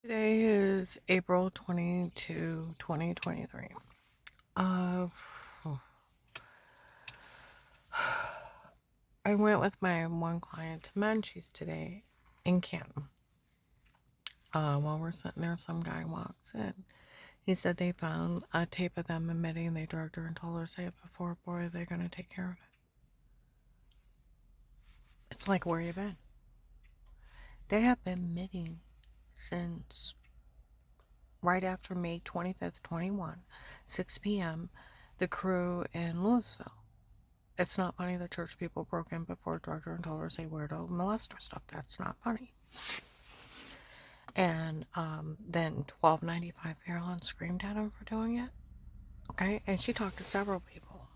Today is April 22, 2023. Uh, I went with my one client to Menchie's today in Canton. While we're sitting there, some guy walks in. He said they found a tape of them admitting they drugged her and told her to say it before. Boy, they're going to take care of it. It's like, where you been? They have been admitting since right after May 25th, 21, 6 p.m., the crew in Louisville. It's not funny the church people broke in before, drugged her and told her to say weirdo molester stuff. That's not funny. And then 1295 Carolyn screamed at him for doing it. Okay, and she talked to several people.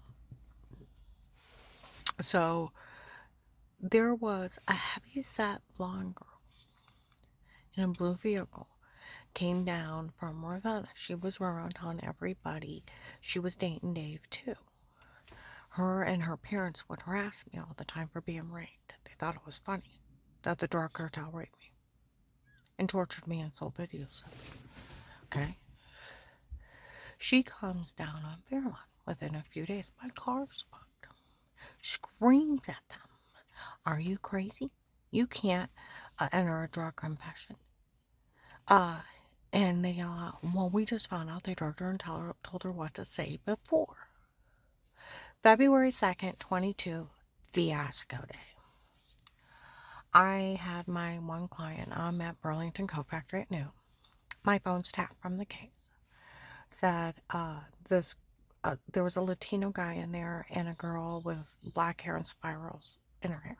So there was a heavy-set blonde girl in a blue vehicle came down from Ravenna. She was around telling everybody she was dating Dave too. Her and her parents would harass me all the time for being raped. They thought it was funny that the drug cartel raped me and tortured me and sold videos. Okay? She comes down on Fairlawn. Within a few days, my car's fucked. Screams at them. Are you crazy? You can't enter a drug confession. And they yell out, well, we just found out they drugged her and told her what to say before. February 2nd, 22, Fiasco Day. I had my one client at Burlington Coat Factory at noon. My phone's tapped from the case. Said there was a Latino guy in there and a girl with black hair and spirals in her hair.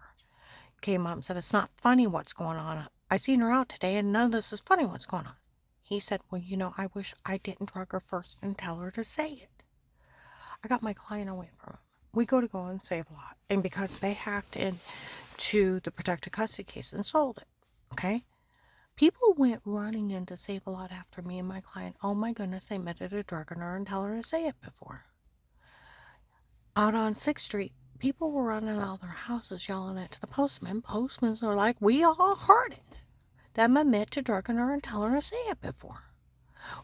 Came up and said, it's not funny what's going on. I seen her out today and none of this is funny what's going on. He said, well, I wish I didn't drug her first and tell her to say it. I got my client away from him. We go and Save a Lot. And because they hacked into the protected custody case and sold it, okay? People went running in to Save a Lot after me and my client. Oh my goodness, they admitted a drug on her and tell her to say it before. Out on 6th Street, people were running out of their houses yelling it to the postman. Postmen are like, we all heard it. Them admit to drugging her and tell her to say it before.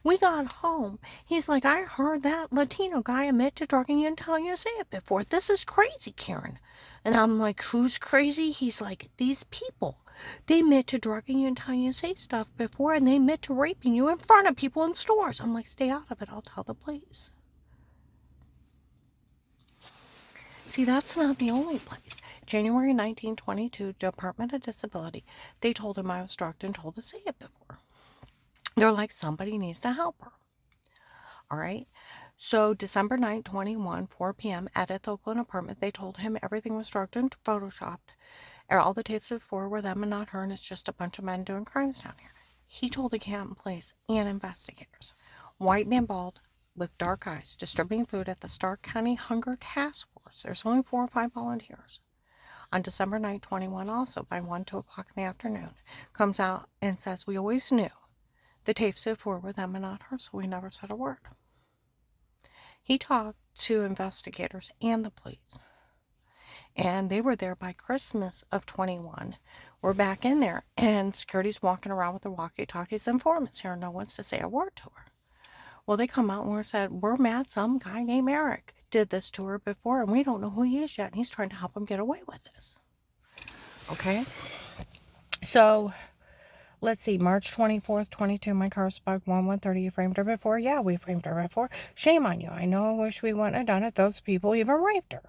We got home. He's like, I heard that Latino guy admit to drugging you and telling you to say it before. This is crazy, Karen. And I'm like, who's crazy? He's like, these people. They admit to drugging you and telling you to say stuff before, and they admit to raping you in front of people in stores. I'm like, stay out of it. I'll tell the police. See, that's not the only place. January 1922, Department of Disability, they told him I was drugged and told to say it before. They're like, somebody needs to help her. All right. So December 9th, 21, 4 p.m. at the Oakland apartment, they told him everything was drugged and photoshopped. All the tapes before were them and not her, and it's just a bunch of men doing crimes down here. He told the Canton police and investigators. White man, bald, with dark eyes, distributing food at the Stark County Hunger Task Force. There's only 4 or 5 volunteers. On December 9th, 21, also by 1, 2 o'clock in the afternoon, comes out and says, we always knew the tapes before were them and not her, so we never said a word. He talked to investigators and the police, and they were there by Christmas of 21. We're back in there, and security's walking around with their walkie-talkies. Informants here, no one's to say a word to her. Well, they come out and said, we're mad some guy named Eric did this to her before, and we don't know who he is yet, and he's trying to help him get away with this. Okay? So let's see, March 24th, 22, my car's bugged, 1:30, you framed her before? Yeah, we framed her before. Shame on you. I know, I wish we wouldn't have done it. Those people even raped her.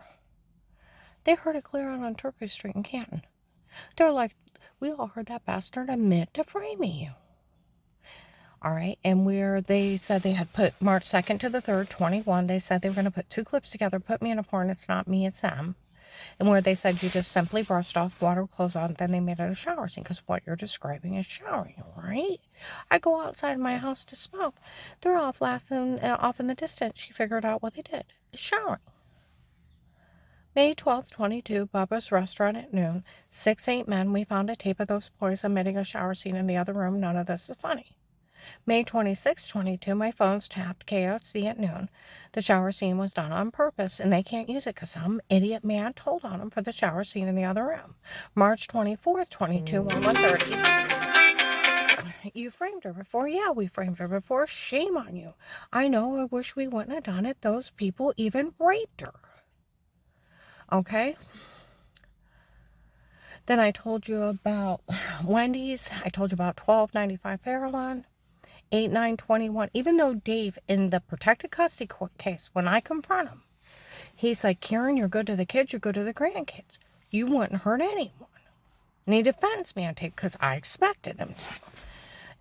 They heard it clear out on Turkey Street in Canton. They're like, we all heard that bastard admit to framing you. All right, and they said they had put March 2nd to the 3rd, 21, they said they were going to put 2 clips together, put me in a porn, it's not me, it's them. And where they said you just simply brushed off water, clothes on, then they made it a shower scene, because what you're describing is showering, right? I go outside my house to smoke. They're off laughing off in the distance. She figured out what they did. It's showering. May 12th, 22, Bubba's Restaurant at noon. 6-8 men. We found a tape of those boys emitting a shower scene in the other room. None of this is funny. May 26, 22, my phone's tapped KOC at noon. The shower scene was done on purpose, and they can't use it because some idiot man told on them for the shower scene in the other room. March 24th, 22, 1:30. You framed her before. Yeah, we framed her before. Shame on you. I know, I wish we wouldn't have done it. Those people even raped her. Okay? Then I told you about Wendy's. I told you about 1295 Farallon, 8921. Even though Dave, in the protected custody court case, when I confront him, he's like, Karen, you're good to the kids, you're good to the grandkids. You wouldn't hurt anyone. And he defends me on tape because I expected him to.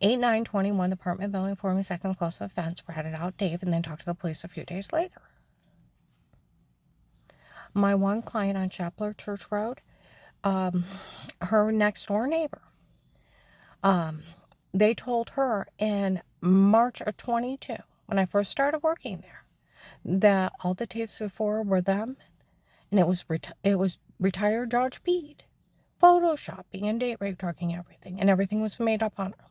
8921, the apartment building for me, second close offense, ratted out Dave, and then talked to the police a few days later. My one client on Chapler Church Road, her next door neighbor, they told her in March of 22, when I first started working there, that all the tapes before were them, and it was retired Judge Bede, photoshopping and date rape drugging everything, and everything was made up on her.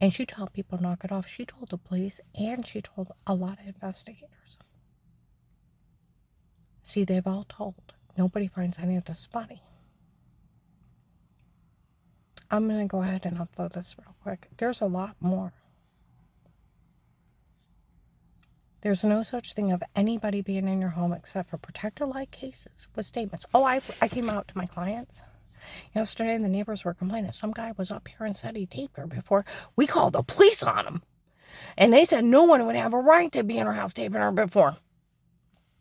And she told people to knock it off. She told the police, and she told a lot of investigators. See, they've all told. Nobody finds any of this funny. I'm going to go ahead and upload this real quick. There's a lot more. There's no such thing of anybody being in your home except for protector-like cases with statements. Oh, I came out to my clients yesterday, and the neighbors were complaining. Some guy was up here and said he taped her before. We called the police on him. And they said no one would have a right to be in her house taping her before.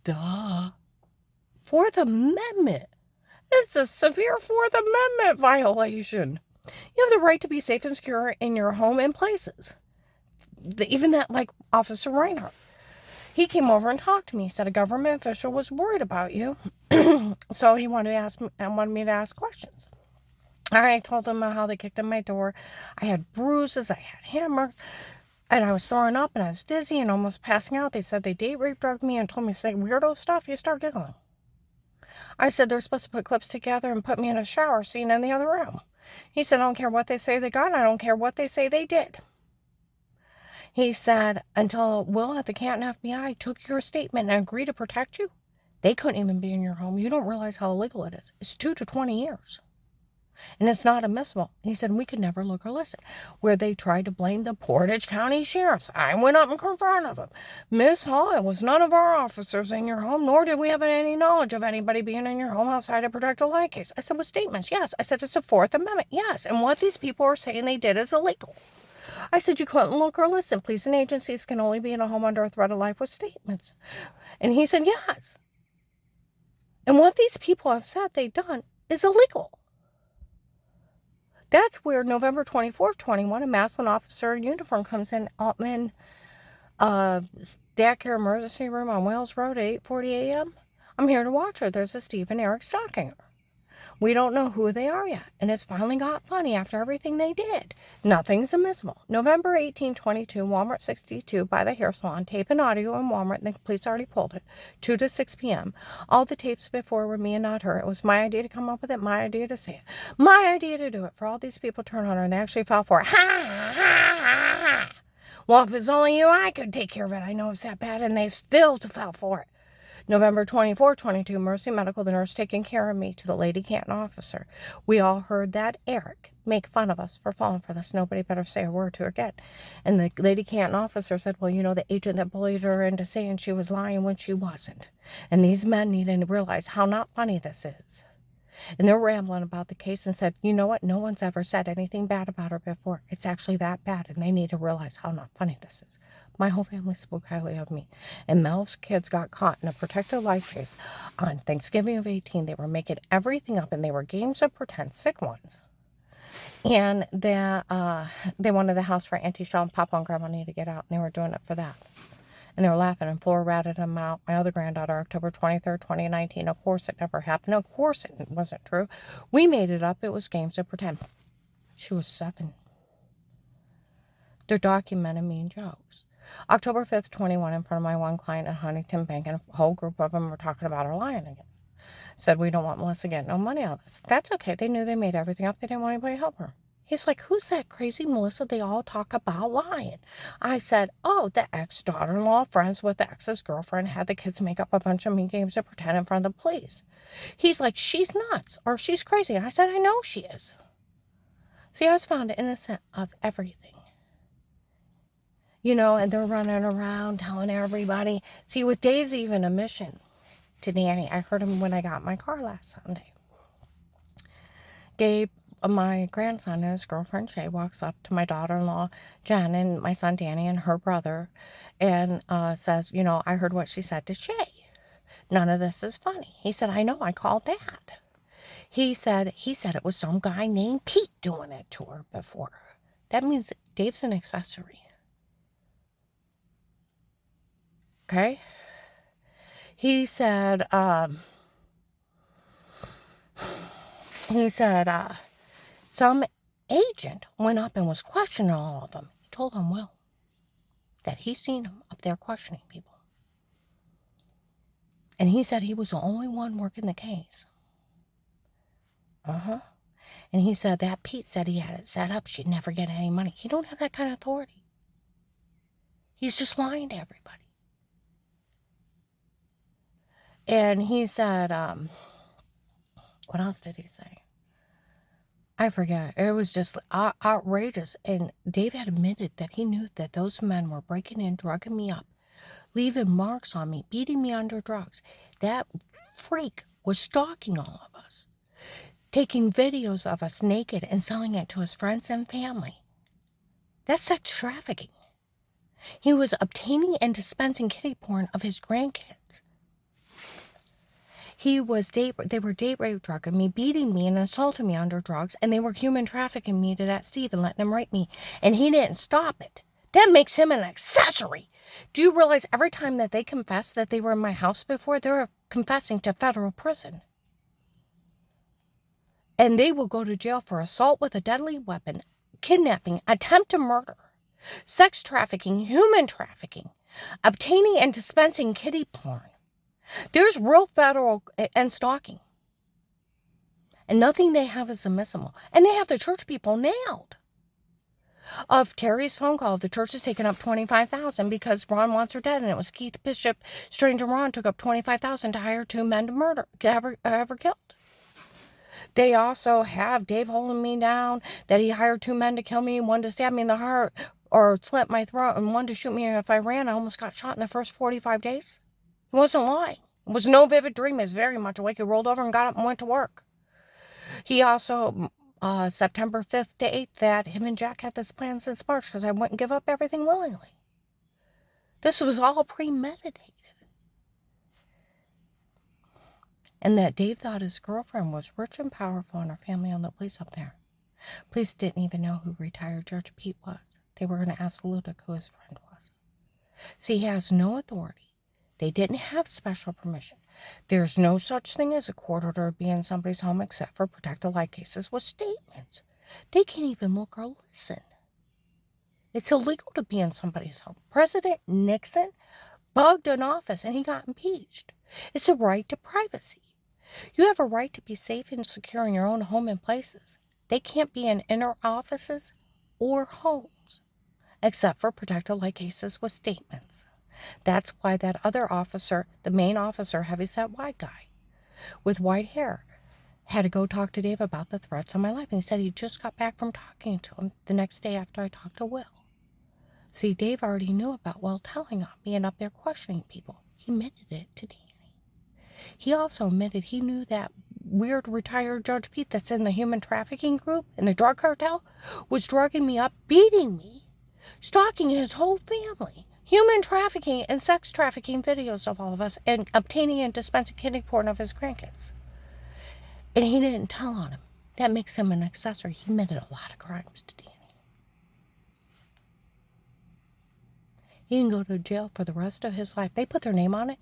Duh. Fourth Amendment. It's a severe Fourth Amendment violation. You have the right to be safe and secure in your home and places. Even that, like Officer Reinhardt. He came over and talked to me. He said a government official was worried about you. So he wanted me to ask questions. I told him how they kicked in my door. I had bruises, I had hammers, and I was throwing up, and I was dizzy and almost passing out. They said they date rape drugged me and told me to say weirdo stuff. You start giggling. I said they're supposed to put clips together and put me in a shower scene in the other room. He said, I don't care what they say they got. I don't care what they say they did. He said, until Will at the Canton FBI took your statement and agreed to protect you, they couldn't even be in your home. You don't realize how illegal it is. It's 2 to 20 years. And it's not admissible. He said, we could never look or listen. Where they tried to blame the Portage County Sheriffs. I went up in front of them. Miss Hall, it was none of our officers in your home, nor did we have any knowledge of anybody being in your home outside a protected light case. I said, with statements, yes. I said, it's a Fourth Amendment, yes. And what these people are saying they did is illegal. I said, you couldn't look or listen. Police and agencies can only be in a home under a threat of life with statements. And he said, yes. And what these people have said they've done is illegal. That's where November 24th, 21, a Massillon officer in uniform comes in daycare emergency room on Wales Road at 8:40 a.m. I'm here to watch her. There's a Steve and Eric stalking her. We don't know who they are yet, and it's finally got funny after everything they did. Nothing's admissible. November 18, 22, Walmart 62 by the hair salon. Tape and audio in Walmart. The police already pulled it. 2 to 6 p.m. All the tapes before were me and not her. It was my idea to come up with it, my idea to say it, my idea to do it. For all these people turn on her, and they actually fell for it. Ha, ha, ha, ha. Well, if it's only you, I could take care of it. I know it's that bad, and they still fell for it. November 24, 22, Mercy Medical, the nurse taking care of me, to the Lady Canton officer. We all heard that Eric make fun of us for falling for this. Nobody better say a word to her again. And the Lady Canton officer said, well, you know, the agent that bullied her into saying she was lying when she wasn't. And these men need to realize how not funny this is. And they're rambling about the case and said, you know what? No one's ever said anything bad about her before. It's actually that bad, and they need to realize how not funny this is. My whole family spoke highly of me. And Mel's kids got caught in a protected life case on Thanksgiving of 18. They were making everything up, and they were games of pretend, sick ones. And they wanted the house for Auntie Shaw, and Papa and Grandma needed to get out, and they were doing it for that. And they were laughing, and Flora ratted them out. My other granddaughter, October 23rd, 2019. Of course it never happened. Of course it wasn't true. We made it up. It was games of pretend. She was 7. They're documenting mean jokes. October 5th, 21, in front of my one client at Huntington Bank, and a whole group of them were talking about her lying again. Said, we don't want Melissa getting no money on this. That's okay. They knew they made everything up. They didn't want anybody to help her. He's like, who's that crazy Melissa they all talk about lying? I said, oh, the ex-daughter-in-law friends with the ex's girlfriend had the kids make up a bunch of mean games to pretend in front of the police. He's like, she's nuts, or she's crazy. I said, I know she is. See, I was found innocent of everything. You know, and they're running around telling everybody. See, with Dave's even a mission to Danny. I heard him when I got my car last Sunday. Gabe, my grandson and his girlfriend Shay, walks up to my daughter-in-law Jen and my son Danny and her brother and says, you know, I heard what she said to Shay. None of this is funny. He said, I know, I called Dad. He said it was some guy named Pete doing it to her before. That means Dave's an accessory. Okay? He said, some agent went up and was questioning all of them. He told them, well, that he seen him up there questioning people. And he said he was the only one working the case. And he said that Pete said he had it set up, she'd never get any money. He don't have that kind of authority. He's just lying to everybody. And he said, what else did he say? I forget. It was just outrageous. And Dave had admitted that he knew that those men were breaking in, drugging me up, leaving marks on me, beating me under drugs. That freak was stalking all of us, taking videos of us naked and selling it to his friends and family. That's sex trafficking. He was obtaining and dispensing kiddie porn of his grandkids. They were date rape drugging me, beating me and assaulting me under drugs, and they were human trafficking me to that Steve and letting him rape me. And he didn't stop it. That makes him an accessory. Do you realize every time that they confess that they were in my house before, they're confessing to federal prison? And they will go to jail for assault with a deadly weapon, kidnapping, attempted murder, sex trafficking, human trafficking, obtaining and dispensing kiddie porn. There's real federal and stalking. And nothing they have is admissible. And they have the church people nailed. Of Terry's phone call, the church has taken up $25,000 because Ron wants her dead, and it was Keith Bishop, stranger Ron, took up $25,000 to hire 2 men to murder, ever killed. They also have Dave holding me down, that he hired 2 men to kill me, one to stab me in the heart or slit my throat, and one to shoot me if I ran. I almost got shot in the first 45 days. He wasn't lying. It was no vivid dream. He was very much awake. He rolled over and got up and went to work. He also, September 5th to 8th, that him and Jack had this plan since March because I wouldn't give up everything willingly. This was all premeditated. And that Dave thought his girlfriend was rich and powerful and her family owned the police up there. Police didn't even know who retired Judge Pete was. They were going to ask Ludick who his friend was. See, he has no authority. They didn't have special permission. There's no such thing as a court order to be in somebody's home except for protected light cases with statements. They can't even look or listen. It's illegal to be in somebody's home. President Nixon bugged an office and he got impeached. It's a right to privacy. You have a right to be safe and secure in your own home and places. They can't be in inner offices or homes, except for protected light cases with statements. That's why that other officer, the main officer, heavyset white guy with white hair, had to go talk to Dave about the threats on my life. And he said he just got back from talking to him the next day after I talked to Will. See, Dave already knew about Will telling on me and up there questioning people. He admitted it to Danny. He also admitted he knew that weird retired Judge Pete that's in the human trafficking group in the drug cartel was drugging me up, beating me, stalking his whole family, human trafficking and sex trafficking videos of all of us, and obtaining and dispensing kidney porn of his grandkids. And he didn't tell on him. That makes him an accessory. He committed a lot of crimes to Danny. He can go to jail for the rest of his life. They put their name on it,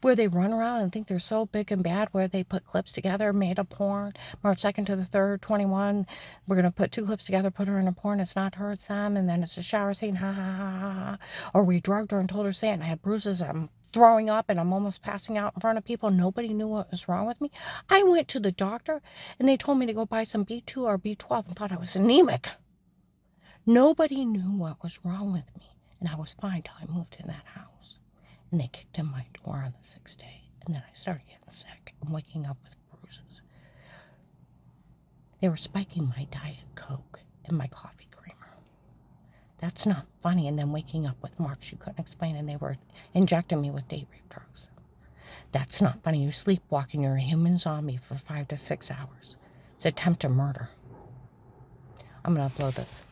where they run around and think they're so big and bad, where they put clips together, made a porn, March 2nd to the 3rd, 21. We're going to put 2 clips together, put her in a porn. It's not her, it's them. And then it's a shower scene, ha, ha, ha, ha, ha. Or we drugged her and told her to say it, and I had bruises, I'm throwing up, and I'm almost passing out in front of people. Nobody knew what was wrong with me. I went to the doctor, and they told me to go buy some B2 or B12 and thought I was anemic. Nobody knew what was wrong with me. And I was fine till I moved in that house. And they kicked in my door on the 6th day. And then I started getting sick and waking up with bruises. They were spiking my Diet Coke in my coffee creamer. That's not funny. And then waking up with marks you couldn't explain, and they were injecting me with date rape drugs. That's not funny. You're sleepwalking. You're a human zombie for 5 to 6 hours. It's attempted murder. I'm going to upload this.